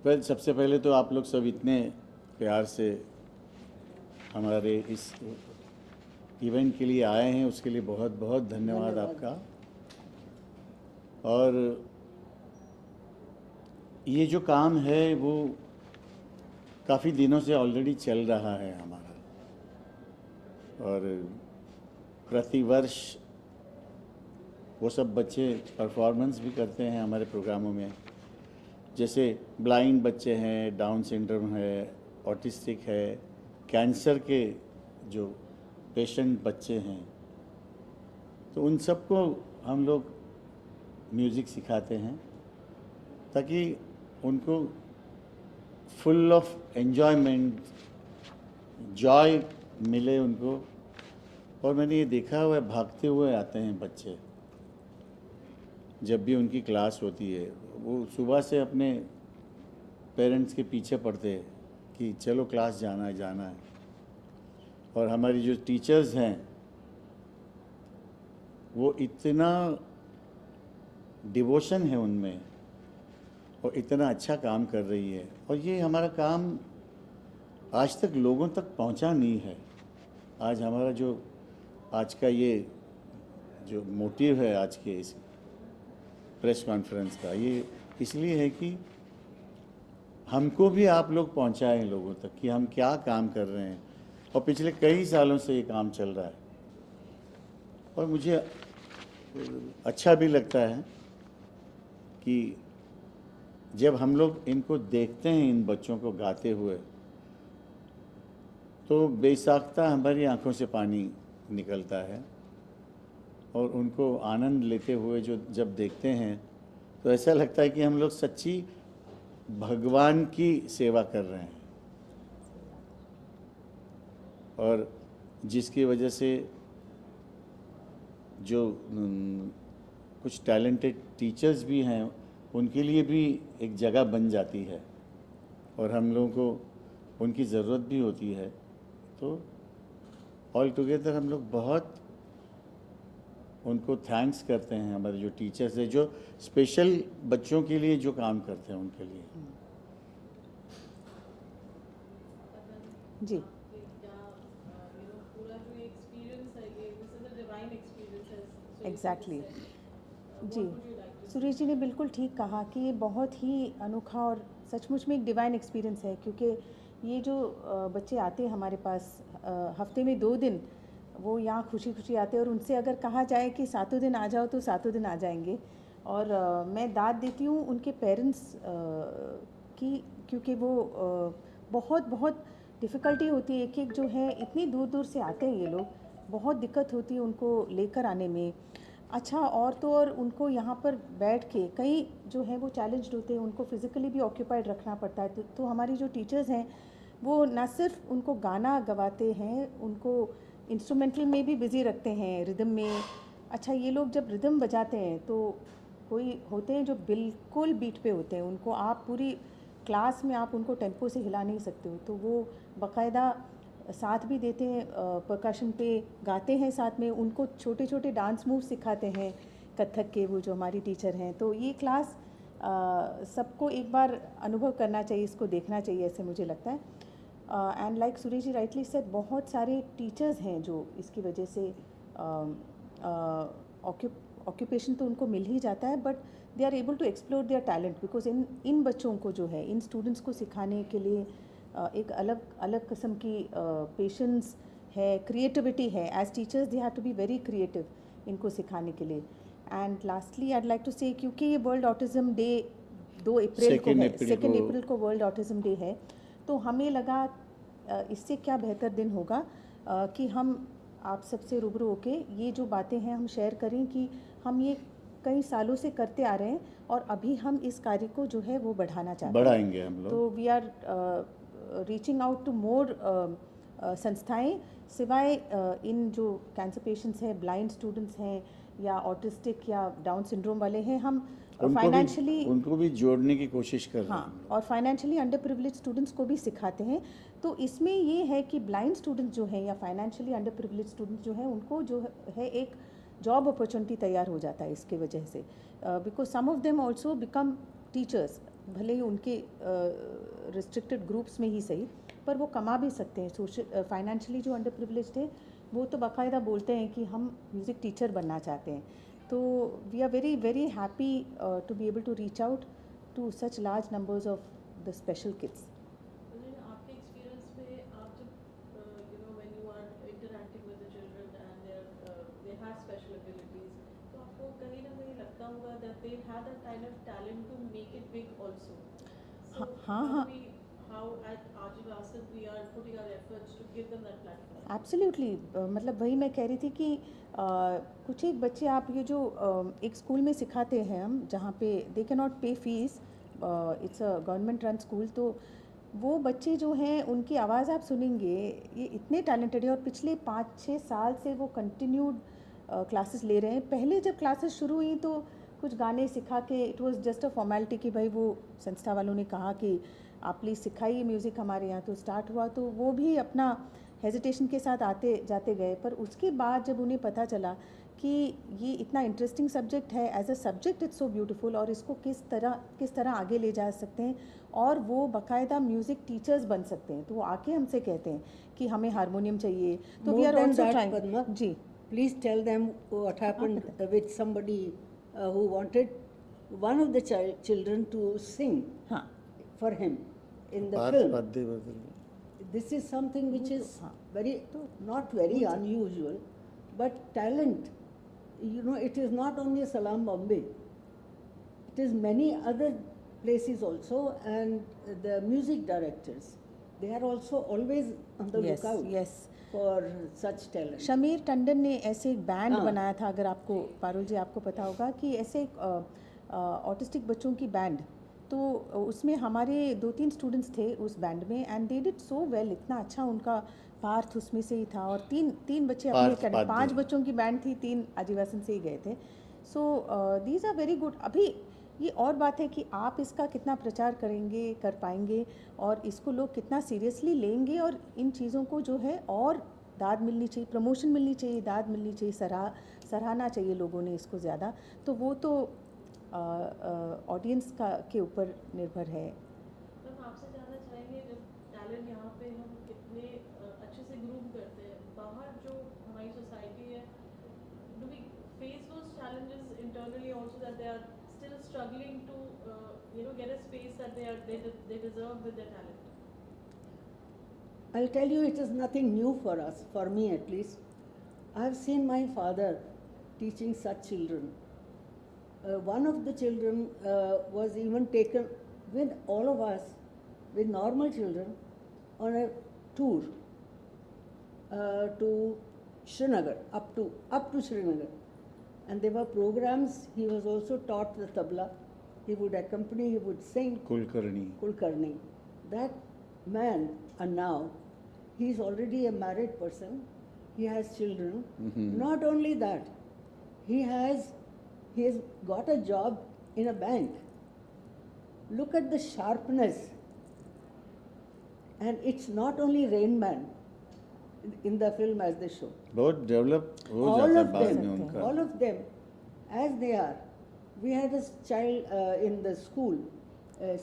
सबसे पहले तो आप लोग सब इतने प्यार से हमारे इस इवेंट के लिए आए हैं, उसके लिए बहुत बहुत धन्यवाद आपका। और ये जो काम है वो काफ़ी दिनों से ऑलरेडी चल रहा है हमारा, और प्रतिवर्ष वो सब बच्चे परफॉर्मेंस भी करते हैं हमारे प्रोग्रामों में। जैसे ब्लाइंड बच्चे हैं, डाउन सिंड्रोम है, ऑटिस्टिक है, कैंसर के जो पेशेंट बच्चे हैं, तो उन सबको हम लोग म्यूज़िक सिखाते हैं ताकि उनको फुल ऑफ एन्जॉयमेंट, जॉय मिले उनको। और मैंने ये देखा हुआ है, भागते हुए आते हैं बच्चे जब भी उनकी क्लास होती है। वो सुबह से अपने पेरेंट्स के पीछे पड़ते हैं कि चलो क्लास जाना है जाना है। और हमारी जो टीचर्स हैं वो इतना डिवोशन है उनमें और इतना अच्छा काम कर रही है। और ये हमारा काम आज तक लोगों तक पहुंचा नहीं है। आज हमारा जो आज का ये जो मोटिव है आज के इस प्रेस कॉन्फ्रेंस का, ये इसलिए है कि हमको भी आप लोग पहुंचाएं लोगों तक कि हम क्या काम कर रहे हैं। और पिछले कई सालों से ये काम चल रहा है और मुझे अच्छा भी लगता है कि जब हम लोग इनको देखते हैं, इन बच्चों को गाते हुए, तो बेसाख्ता हमारी आंखों से पानी निकलता है। और उनको आनंद लेते हुए जो जब देखते हैं तो ऐसा लगता है कि हम लोग सच्ची भगवान की सेवा कर रहे हैं। और जिसकी वजह से जो कुछ टैलेंटेड टीचर्स भी हैं उनके लिए भी एक जगह बन जाती है और हम लोगों को उनकी ज़रूरत भी होती है। तो ऑल टुगेदर हम लोग बहुत उनको थैंक्स करते हैं, हमारे जो टीचर्स हैं जो स्पेशल बच्चों के लिए जो काम करते हैं उनके लिए। जी एग्जैक्टली जी, सुरेश जी ने बिल्कुल ठीक कहा कि ये बहुत ही अनोखा और सचमुच में एक डिवाइन एक्सपीरियंस है। क्योंकि ये जो बच्चे आते हैं हमारे पास हफ्ते में 2 दिन, वो यहाँ खुशी खुशी आते हैं। और उनसे अगर कहा जाए कि 7 दिन आ जाओ तो 7 दिन आ जाएंगे। और मैं दाद देती हूँ उनके पेरेंट्स की, क्योंकि वो बहुत बहुत डिफ़िकल्टी होती है। एक एक जो है इतनी दूर दूर से आते हैं ये लोग, बहुत दिक्कत होती है उनको लेकर आने में। अच्छा, और तो और उनको यहाँ पर बैठ के कई जो है वो चैलेंज्ड होते हैं, उनको फिज़िकली भी ऑक्यूपाइड रखना पड़ता है। तो हमारी जो टीचर्स हैं वो ना सिर्फ उनको गाना गवाते हैं, उनको इंस्ट्रूमेंटल में भी बिज़ी रखते हैं, रिदम में। अच्छा, ये लोग जब रिदम बजाते हैं तो कोई होते हैं जो बिल्कुल बीट पे होते हैं, उनको आप पूरी क्लास में आप उनको टेम्पो से हिला नहीं सकते हो। तो वो बाकायदा साथ भी देते हैं, परकशन पे गाते हैं साथ में, उनको छोटे छोटे डांस मूव सिखाते हैं कथक के, वो जो हमारी टीचर हैं। तो ये क्लास सबको एक बार अनुभव करना चाहिए, इसको देखना चाहिए, ऐसे मुझे लगता है। And like Suresh ji rightly said, बहुत सारे टीचर्स हैं जो इसकी वजह से ऑक्यूपेशन तो उनको मिल ही जाता है, but they are able to explore their talent. Because इन बच्चों को जो है, इन स्टूडेंट्स को सिखाने के लिए एक अलग अलग किस्म की पेशेंस है, क्रिएटिविटी है। As teachers they have to be very creative इनको सिखाने के लिए। And lastly I like to say, क्योंकि ये वर्ल्ड ऑटिज़म डे 2 अप्रैल को है, 2 अप्रैल को वर्ल्ड ऑटिज़म डे है, तो हमें लगा इससे क्या बेहतर दिन होगा कि हम आप सबसे रूबरू होके ये जो बातें हैं हम शेयर करें कि हम ये कई सालों से करते आ रहे हैं और अभी हम इस कार्य को जो है वो बढ़ाना चाहते हैं, बढ़ाएंगे हम लोग। तो we are reaching out to more संस्थाएं, सिवाय इन जो कैंसर पेशेंट्स हैं, ब्लाइंड स्टूडेंट्स हैं या ऑटिस्टिक या डाउन सिंड्रोम वाले हैं, हम फाइनेंशियली उनको भी जोड़ने की कोशिश कर रहे हैं। हाँ, और फाइनेंशियली अंडर प्रिविलेज स्टूडेंट्स को भी सिखाते हैं। तो इसमें ये है कि ब्लाइंड स्टूडेंट्स जो हैं या फाइनेंशियली अंडर प्रिविलेज स्टूडेंट्स जो हैं, उनको जो है एक जॉब अपॉर्चुनिटी तैयार हो जाता है इसके वजह से, because some of them also become teachers. भले ही उनके रिस्ट्रिक्टेड ग्रुप्स में ही सही, पर वो कमा भी सकते हैं। सोशल फाइनेंशियली जो अंडर प्रिविलेज्ड है वो तो बाकायदा बोलते हैं कि हम म्यूज़िक टीचर बनना चाहते हैं। तो we are very very happy to be able to reach out to such large numbers of the special kids. आपके एक्सपीरियंस में आप जब when you are interacting with the children and they have special abilities, तो आपको कहीं ना कहीं लगता होगा that they have that kind of talent to make it big also. हाँ how at Ajivasan we are putting our efforts to give them that platform. Absolutely, मतलब वही मैं कह रही थी कि कुछ एक बच्चे आप ये जो एक स्कूल में सिखाते हैं हम, जहाँ पे दे कैन नॉट पे fees, it's a government run school, तो वो बच्चे जो हैं उनकी आवाज़ आप सुनेंगे, ये इतने टैलेंटेड है और पिछले 5-6 साल से वो कंटिन्यूड क्लासेस ले रहे हैं। पहले जब क्लासेस शुरू हुई तो कुछ गाने सिखा के it was just a formality कि भाई वो संस्था वालों ने कहा कि आप प्लीज़ सिखाइए म्यूज़िक हमारे यहाँ, तो स्टार्ट हुआ। तो वो भी अपना हेजिटेशन के साथ आते जाते गए, पर उसके बाद जब उन्हें पता चला कि ये इतना इंटरेस्टिंग सब्जेक्ट है, as a subject it's so beautiful, और इसको किस तरह आगे ले जा सकते हैं और वो बाकायदा म्यूज़िक टीचर्स बन सकते हैं, तो वो आके हमसे कहते हैं कि हमें हारमोनियम चाहिए। तो वी आर ऑल्सो ट्राइंग। जी, Please tell them what happened with somebody who wanted one of the children to sing हाँ for him in the बात film. बात बदल This is something which is हाँ। very not very unusual, but talent. You know, it is not only Salam Bombay. It is many other places also, and the music directors, they are also always on the yes lookout yes. for such talent. Shamir Tandon ने ऐसे एक band हाँ। बनाया था, अगर आपको पारुल जी आपको पता होगा, कि ऐसे ऑटिस्टिक बच्चों की बैंड, तो उसमें हमारे 2-3 स्टूडेंट्स थे उस बैंड में, and they did so well, इतना अच्छा उनका पार्थ उसमें से ही था, और तीन बच्चे अपने पार्थ अकेडमी, 5 पाध्य। बच्चों की बैंड थी, 3 आजीवासन से ही गए थे। So these are very good. अभी ये और बात है कि आप इसका कितना प्रचार करेंगे, कर पाएंगे, और इसको लोग कितना सीरियसली लेंगे, और इन चीज़ों को जो है और दाद मिलनी चाहिए, प्रमोशन मिलनी चाहिए, दाद मिलनी चाहिए, सराहना चाहिए लोगों ने इसको ज़्यादा। तो वो तो ऑडियंस के ऊपर निर्भर है। तो हम आपसे जानना चाहेंगे, जब टैलेंट यहाँ पे हम कितने अच्छे से ग्रूम करते हैं, बाहर जो हमारी सोसाइटी है, do we face those challenges internally also that they are still struggling to get a space that they deserve with their talent? I'll tell you, it is nothing new for us, for me at least. I have seen my father teaching such children. One of the children was even taken with all of us, with normal children, on a tour to Srinagar, up to Srinagar. And there were programs. He was also taught the tabla. He would accompany, he would sing Kulkarni Kulkarni. That man, and now he is already a married person. He has children. Not only that, he has got a job in a bank. Look at the sharpness. And it's not only Rain Man in the film as they show. बहुत develop हो All जाता है of बाद them, में उनका। all of them, as they are. We had a child in the school,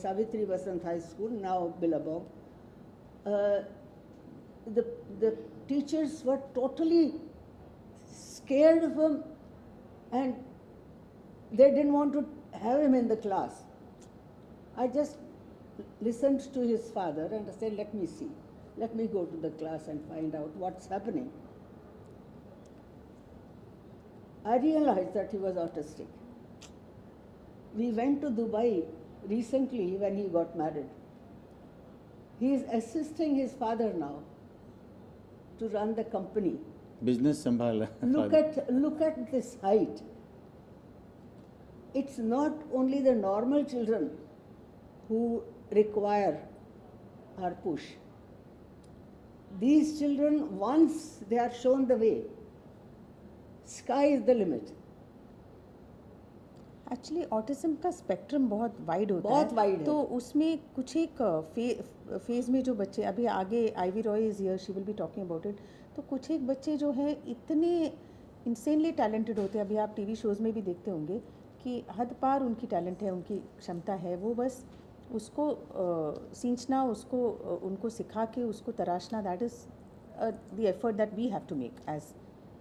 Savitri Vasant High School, now Billabong. The teachers were totally scared of him, and they didn't want to have him in the class. I just listened to his father and I said, let me see. Let me go to the class and find out what's happening. I realized that he was autistic. We went to Dubai recently when he got married. He is assisting his father now to run the company. Business संभाला Look at this height. It's not only the normal children who require our push. These children, once they are shown the way, sky is the limit. Actually autism का spectrum बहुत wide होता बहुत है, wide है। तो उसमें कुछ एक फेज़ में जो बच्चे, अभी आगे Ivy Roy is here, she will be talking about it, तो कुछ एक बच्चे जो हैं इतने इंसेनली टैलेंटेड होते हैं, अभी आप टीवी शोज़ में भी देखते होंगे कि हद पार उनकी टैलेंट है, उनकी क्षमता है, वो बस उसको सींचना, उसको उनको सिखा के उसको तराशना, that is the effort that we have to make as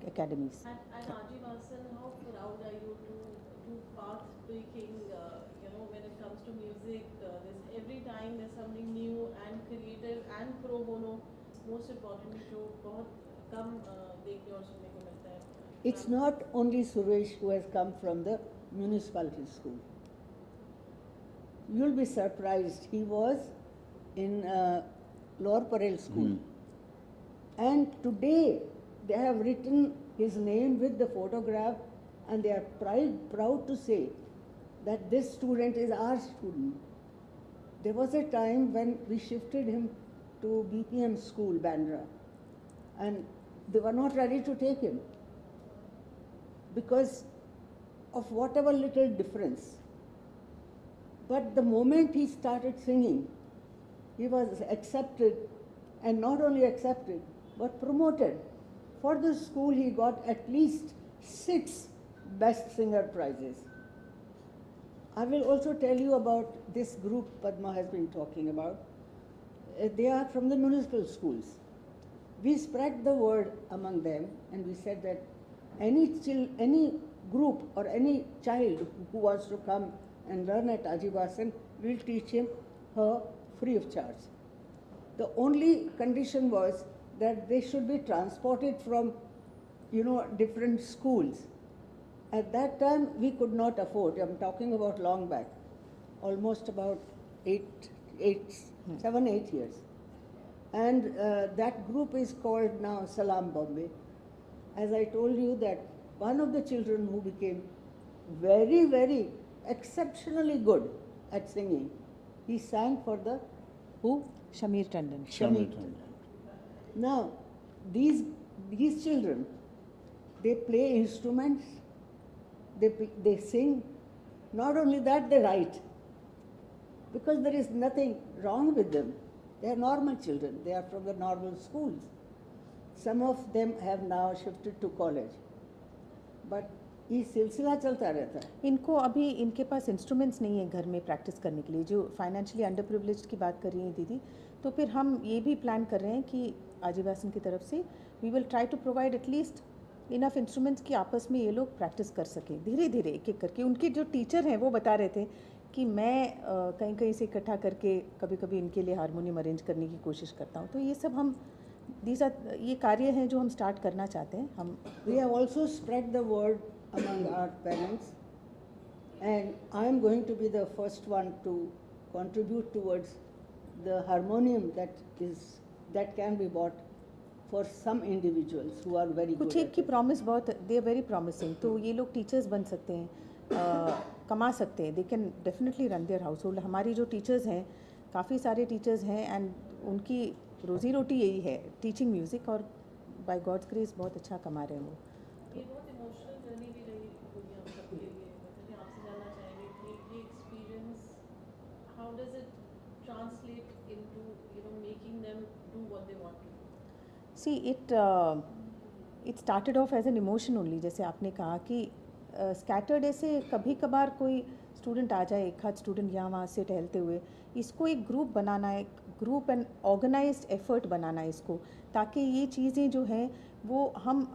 academies. And Rajiv Hasan, how proud are you to do path breaking, when it comes to music? There's every time there's something new and creative and pro bono, most importantly, जो बहुत कम देखने और सुनने को मिलता है. It's not only Suresh who has come from the municipality school. You'll be surprised. He was in Lower Parel school. And today they have written his name with the photograph, and they are proud to say that this student is our student. There was a time when we shifted him to BPM school, Bandra, and they were not ready to take him because of whatever little difference. But the moment he started singing, he was accepted, and not only accepted, but promoted. For the school, he got at least 6 Best Singer prizes. I will also tell you about this group Padma has been talking about. They are from the municipal schools. We spread the word among them, and we said that any group or any child who wants to come and learn at Rajiv Hasan, we'll teach him her free of charge. The only condition was that they should be transported from, different schools. At that time, we could not afford. I'm talking about long back, almost about 7, 8 years. And that group is called now Salam Bombay. As I told you that one of the children who became very, very exceptionally good at singing, he sang for the who? Shamir Tandon. Shamir Tandon. Now, these children, they play instruments, they sing. Not only that, they write. Because there is nothing wrong with them. They are normal children. They are from the normal schools. Some of them have now shifted to college. But ये सिलसिला चलता रहता है. इनको अभी इनके पास instruments नहीं है घर में प्रैक्टिस करने के लिए, जो फाइनेंशियली अंडर प्रिविलेज्ड की बात कर रही हैं दीदी. तो फिर हम ये भी प्लान कर रहे हैं कि राजीव हासन की तरफ से we will try to provide at least enough instruments कि आपस में ये लोग प्रैक्टिस कर सकें धीरे धीरे एक एक करके. उनके जो टीचर हैं वो बता रहे थे कि मैं कहीं कहीं से इकट्ठा करके कभी कभी इनके लिए हारमोनियम अरेंज करने की कोशिश करता हूँ. तो ये सब हम ये कार्य हैं जो हम स्टार्ट करना चाहते हैं. हम We have also spread the word among our parents, and I am going to be the first one to contribute towards the harmonium that can be bought for some individuals who are very good. कुछ एक की promise बहुत, दे are very promising. तो ये लोग teachers बन सकते हैं, कमा सकते हैं. They can definitely run their house hold. हमारी जो टीचर्स हैं, काफ़ी सारे टीचर्स हैं, एंड उनकी रोजी रोटी यही है टीचिंग म्यूज़िक, और बाय गॉड्स ग्रेस बहुत अच्छा कमा रहे हैं वो. ये बहुत इमोशनल जर्नी भी रही होगी हम सबके लिए. मतलब आपसे जानना चाहेंगे कि ये experience how does it translate into making them do what they want to. See it started off as an emotion only. जैसे आपने कहा कि स्कैटर्ड ऐसे कभी कभार कोई स्टूडेंट आ जाए, एक आध स्टूडेंट यहाँ वहाँ से टहलते हुए, इसको एक ग्रुप बनाना है, ग्रुप एंड ऑर्गेनाइज्ड एफर्ट बनाना है इसको, ताकि ये चीज़ें जो हैं वो हम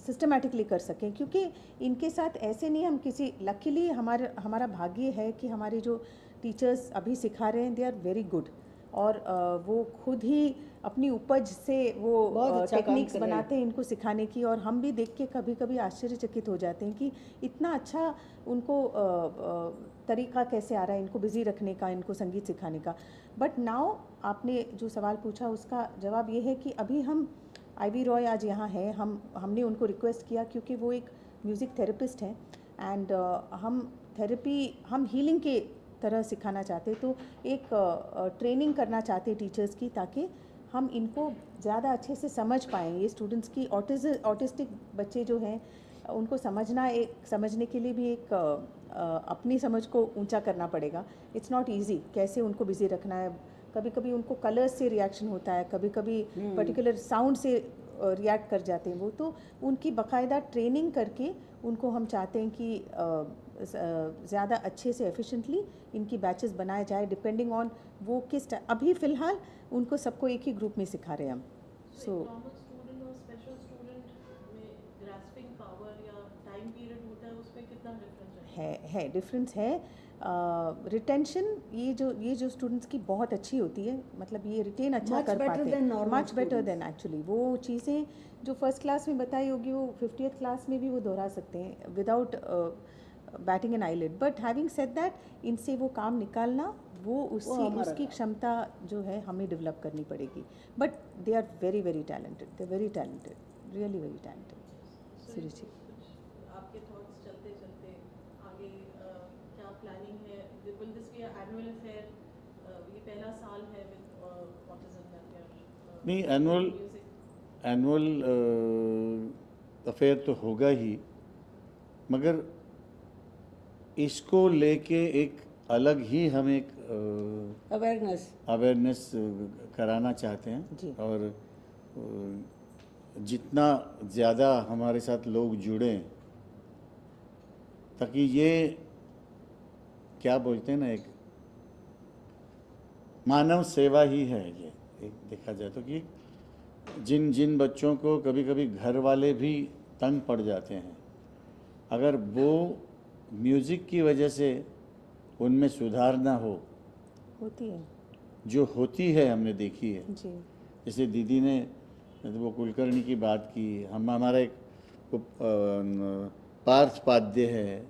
सिस्टमेटिकली कर सकें. क्योंकि इनके साथ ऐसे नहीं, हम किसी लकीली हमारा भाग्य है कि हमारे जो टीचर्स अभी सिखा रहे हैं दे आर वेरी गुड, और वो खुद ही अपनी उपज से वो टेक्निक्स बनाते हैं इनको सिखाने की. और हम भी देख के कभी कभी आश्चर्यचकित हो जाते हैं कि इतना अच्छा उनको तरीका कैसे आ रहा है इनको बिज़ी रखने का, इनको संगीत सिखाने का. बट नाउ आपने जो सवाल पूछा उसका जवाब ये है कि अभी हम आईवी रॉय आज यहाँ है, हमने उनको रिक्वेस्ट किया क्योंकि वो एक म्यूज़िक थेरेपिस्ट हैं, एंड हम हीलिंग के तरह सिखाना चाहते. तो एक ट्रेनिंग करना चाहते टीचर्स की, ताकि हम इनको ज़्यादा अच्छे से समझ पाएँ. ये स्टूडेंट्स की ऑटिस्टिक बच्चे जो हैं उनको समझने के लिए भी एक अपनी समझ को ऊंचा करना पड़ेगा. इट्स नॉट इजी कैसे उनको बिज़ी रखना है. कभी कभी उनको कलर्स से रिएक्शन होता है, कभी कभी पर्टिकुलर साउंड से रिएक्ट कर जाते हैं वो. तो उनकी बाकायदा ट्रेनिंग करके उनको हम चाहते हैं कि ज़्यादा अच्छे से एफिशिएंटली इनकी बैचेस बनाए जाए डिपेंडिंग ऑन वो किस अभी फ़िलहाल उनको सबको एक ही ग्रुप में सिखा रहे हैं हम. सो So नॉर्मल स्टूडेंट और स्पेशल स्टूडेंट में ग्रास्पिंग पावर या टाइम पीरियड होता है, उसमें कितना डिफरेंस है डिफरेंस है. रिटेंशन ये जो स्टूडेंट्स की बहुत अच्छी होती है, मतलब ये रिटेन अच्छा Much कर better पाते than हैं, normal much better students. Then actually. वो चीज़ें जो फर्स्ट क्लास में बताई होगी वो 50th क्लास में भी वो दोहरा सकते हैं without batting an eyelid. But having said that इनसे वो काम निकालना वो हमारा उसकी काम। क्षमता जो है हमें डेवलप करनी पड़ेगी. But they are very very talented, they very talented, really very talented. Suresh ji. कुछ आपके थॉट्स चलते चलते आगे क्या प्लानिंग है? Will this be annual affair? ये पहला साल है विद ऑटिज्म अफेयर. नहीं, एनुअल अफेयर तो होगा ही, मगर इसको लेके एक अलग ही हम एक अवेयरनेस कराना चाहते जी. हैं. और जितना ज़्यादा हमारे साथ लोग जुड़ें, ताकि ये क्या बोलते हैं ना, एक मानव सेवा ही है ये, एक देखा जाए तो. कि जिन बच्चों को कभी कभी घर वाले भी तंग पड़ जाते हैं, अगर वो म्यूज़िक की वजह से उनमें सुधार ना हो, होती है जो होती है हमने देखी है. जी. जैसे दीदी ने वो कुलकर्णी की बात की, हमारा एक पार्थ पाद्य है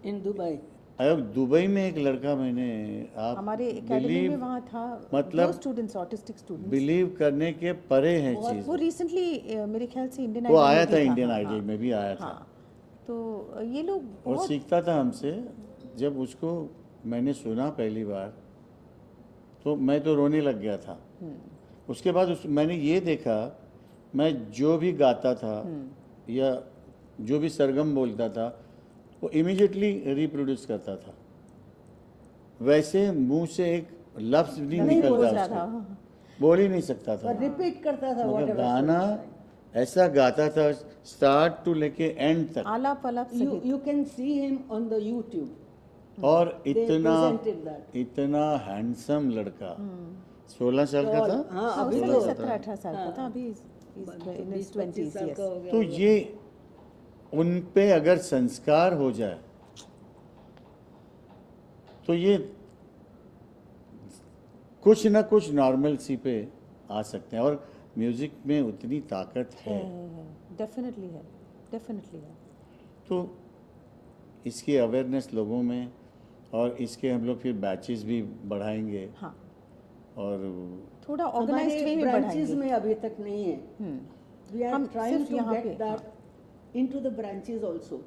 इन दुबई. अयोग दुबई में एक लड़का, मैंने आप हमारे एकेडमी में वहाँ था, मतलब दो स्टूडेंट्स ऑटिस्टिक स्टूडेंट्स. बिलीव करने के परे है चीज़. वो रिसेंटली मेरे ख्याल से इंडियन वो आइडल आया में था, भी इंडियन हाँ, आइडल में भी आया था. हाँ. तो ये लोग और बहुत सीखता था हमसे. जब उसको मैंने सुना पहली बार तो मैं तो रोने लग गया था. उसके बाद मैंने ये देखा, मैं जो भी गाता था या जो भी सरगम बोलता था वो इमीडिएटली रिप्रोड्यूस करता था. वैसे मुंह से एक लफ्ज नहीं नहीं बोल निकलता रहा उसको, था. बोल ही नहीं सकता था. और रिपीट करता था मगर whatever गाना songs. ऐसा गाता था, स्टार्ट टू लेके एंड तक. आलाप आलाप सहित. You can see him on the YouTube. और They presented that. इतना हैंडसम लड़का, 16 साल का Tall, था. हाँ, हाँ, अभी उस तो समय 17-18 साल का था. हाँ. अभी इन 20-25 20s. साल का हो गया तो होगा. ये उन पे अगर संस्कार हो जाए तो ये कुछ ना कुछ नॉर्मलसी पे आ सकते हैं. और म्यूजिक में उतनी ताकत है, डेफिनेटली है, डेफिनेटली है. तो इसकी अवेयरनेस लोगों में, और इसके हम लोग फिर बैचेस भी बढ़ाएंगे. हाँ, और थोड़ा ऑर्गेनाइज्ड वे हमारे में ब्रांचेस बढ़ाएंगे. में अभी तक नहीं है. We are हम trying सिर्फ to यहाँ get पे, that into the branches also.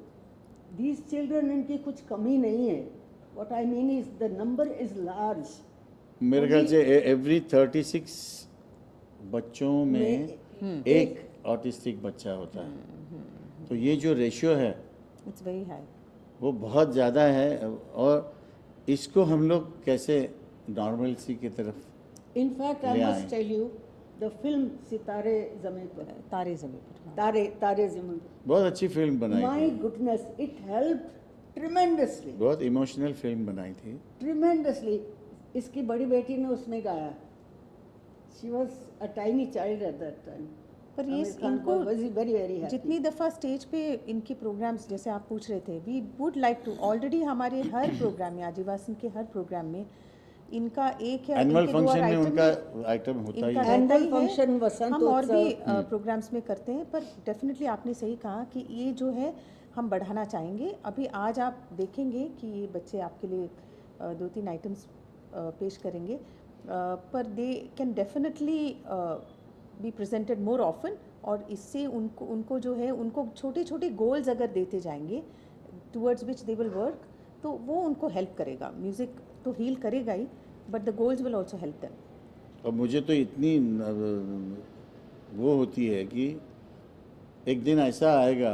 These children, इनकी कुछ कमी नहीं है. What I mean is the number is large. मेरे ख्याल से एवरी 36 बच्चों में एक ऑटिस्टिक बच्चा होता है. तो ये जो रेशियो है इट्स वेरी हाई. वो बहुत ज़्यादा है. और इसको हम लोग कैसे नॉर्मलसी की तरफ. In fact, I ले must आए. tell you, the film सितारे ज़मीन पर, तारे ज़मीन पर. हाँ. तारे ज़मीन पर. बहुत अच्छी फिल्म बनाई My थी, goodness, it helped tremendously. बहुत इमोशनल फिल्म बनाई थी. Tremendously. इसकी बड़ी बेटी ने उसमें गाया. She was a tiny child at that time. पर ये आमिर खान इनको was very very happy. जितनी दफ़ा स्टेज पे इनके प्रोग्राम्स, जैसे आप पूछ रहे थे, we would like to, already हमारे हर प्रोग्राम में, आदिवासी के हर प्रोग्राम में इनका एक या एनुअल इनके दो फंक्शन में आइटम उनका आइटम होता ही इनका है. रहता ही Annual function, है. वसंत हम और भी उत्सव. प्रोग्राम्स में करते हैं, पर डेफिनेटली आपने सही कहा कि ये जो है हम बढ़ाना चाहेंगे. अभी आज आप देखेंगे कि ये बच्चे आपके लिए 2-3 आइटम्स पेश करेंगे, पर they can definitely be presented more often. और इससे उनको जो है, उनको छोटे छोटे गोल्स अगर देते जाएंगे towards which they will work, तो वो उनको हेल्प करेगा. म्यूज़िक तो हील करेगा ही, but the goals will also help them. और मुझे तो इतनी वो होती है कि एक दिन ऐसा आएगा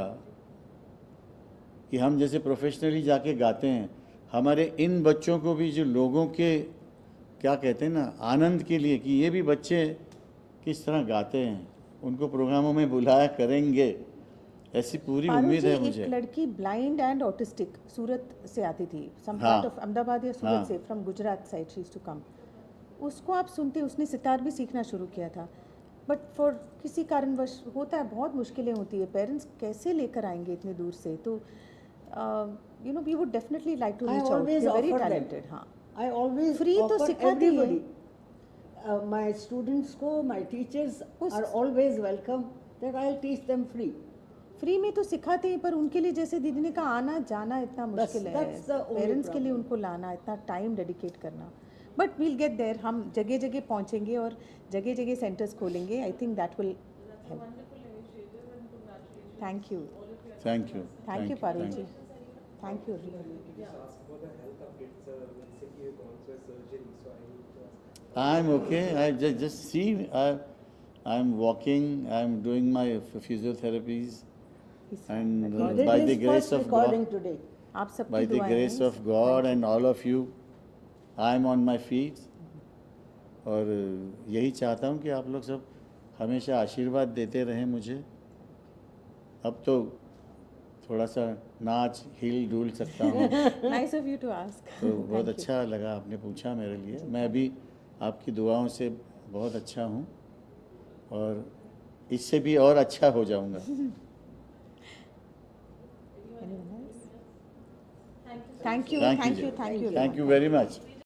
कि हम जैसे प्रोफेशनली जाके गाते हैं, हमारे इन बच्चों को भी, जो लोगों के क्या कहते हैं ना, आनंद के लिए, कि ये भी बच्चे किस तरह गाते हैं, उनको प्रोग्रामों में बुलाया करेंगे. ऐसी पूरी पारुल उम्मीद जी, है एक मुझे। लड़की ब्लाइंड एंड ऑटिस्टिक सूरत से आती थी, सम हाँ। पार्ट ऑफ अहमदाबाद या सूरत हाँ। Say, from Gujarat side she to come. उसको आप सुनते, उसने सितार भी सीखना शुरू किया था, बट फॉर किसी कारणवश होता है, बहुत मुश्किलें होती है, पेरेंट्स कैसे लेकर आएंगे इतने दूर से, तो you know we would definitely like to I reach out, always very offer them. Talented. हाँ, I always Free तो offer सिखाते ही हैं। everybody. My students को, my teachers उस- are always welcome that I'll teach them free. Free में तो सिखाते हैं, पर उनके लिए जैसे दीदी ने कहा आना जाना इतना मुश्किल है, that's the only पेरेंट्स के लिए problem. उनको लाना, इतना टाइम डेडिकेट करना, बट वील गेट देयर, हम जगह जगह पहुंचेंगे और जगह जगह सेंटर्स खोलेंगे, I think that will That's a wonderful initiative and congratulations. Thank you, All of you. Thank you. Thank you Parul ji, thank you. Just ask for the health updates. Recently, you've gone through a surgery, so I need to ask. I'm okay. I just see. I'm walking. I'm doing my physiotherapies, and He did by his the grace first of recording God, today. आप सबकी by the दुआएं grace हैं। of God and all of you, I'm on my feet. और यही चाहता हूँ कि आप लोग सब हमेशा आशीर्वाद देते रहें मुझे। अब तो थोड़ा सा नाच हिल डुल सकता हूँ। Nice of you to ask. तो बहुत अच्छा लगा आपने पूछा मेरे लिए। मैं भी आपकी दुआओं से बहुत अच्छा हूँ और इससे भी और अच्छा हो जाऊँगा। Thank you, Thank thank you. You, thank you, Thank you very much.